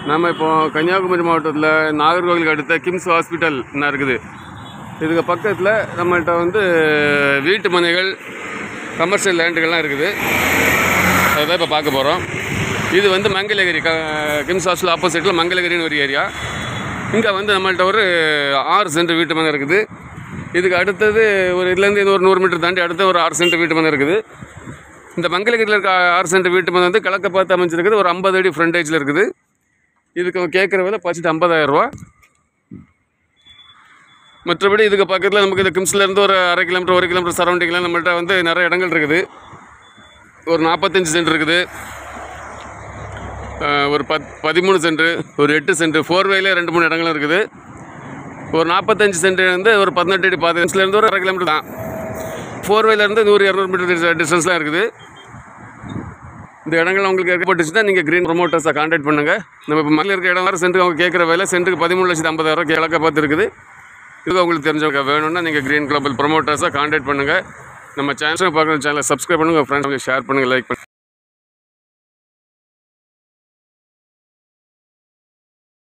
நம்ம இப்போ கன்னியாகுமரி மாவட்டத்தில் நாகர்கோவிலுக்கு அடுத்த கிம்ஸ் ஹாஸ்பிட்டல் என்ன இருக்குது. இதுக்கு பக்கத்தில் நம்மள்கிட்ட வந்து வீட்டு மனைகள், கமர்ஷியல் லேண்டுகள்லாம் இருக்குது. அதுதான் இப்போ பார்க்க போகிறோம். இது வந்து மங்களகிரி, கிம்ஸ் ஹாஸ்பிட்டல் ஆப்போசிட்டில் மங்களகிரின்னு ஒரு ஏரியா. இங்கே வந்து நம்மள்கிட்ட ஒரு 6 சென்ட் வீட்டு மனை இருக்குது. இதுக்கு அடுத்தது இதுலேருந்து இது ஒரு 100 மீட்டர் தாண்டி அடுத்த ஒரு 6 சென்ட் வீட்டு மனை இருக்குது. இந்த மங்களகிரியில் இருக்க 6 சென்ட் வீட்டு மனை வந்து கிழக்க பார்த்து அமைஞ்சிருக்குது. ஒரு 50 அடி ஃப்ரண்டேஜில் இருக்குது. இதுக்கு கேட்குற விலை பட்ஜெட் 50,000 ரூபா. மற்றபடி இதுக்கு பக்கத்தில் நமக்கு இந்த கிம்ஸ்லேருந்து ஒரு 1/2 கிலோமீட்டர் 1 கிலோமீட்டர் சரௌண்டிங்கில் நம்மள்கிட்ட வந்து நிறைய இடங்கள் இருக்குது. ஒரு 45 சென்ட் இருக்குது, ஒரு 13 சென்ட், ஒரு 8 சென்ட், 4வேல 2-3 இடங்களும் இருக்குது. ஒரு 45 சென்ட் வந்து ஒரு 18 அடி பாதைலேருந்து ஒரு 1/2 கிலோமீட்டர் தான். 4வேலேருந்து 100-200 மீட்டர் டிஸ்டன்ஸ்லாம் இருக்குது. இந்த இடங்கள் உங்களுக்கு ஏற்பட்டுச்சுன்னா நீங்கள் க்ரீன் ப்ரொமோட்டர்ஸை கான்டாக்ட் பண்ணுங்கள். நம்ம இப்போ மலையில் இருக்க இடம் சென்ட்டுக்கு அவங்க கேட்குற விலை சென்ட்டுக்கு 13,50,000 கிழக்க பார்த்து இருக்குது. இது உங்களுக்கு தெரிஞ்சவங்க வேணும்னா நீங்கள் க்ரீன் குளோபல் ப்ரொமோட்டர்ஸை கான்டாக்ட் பண்ணுங்கள். நம்ம சேனலை பார்க்குற சேனலை சப்ஸ்கிரைப் பண்ணுங்கள், உங்கள் ஃப்ரெண்ட்ஸ் ஷேர் பண்ணுங்கள், லைக் பண்ணுங்கள்.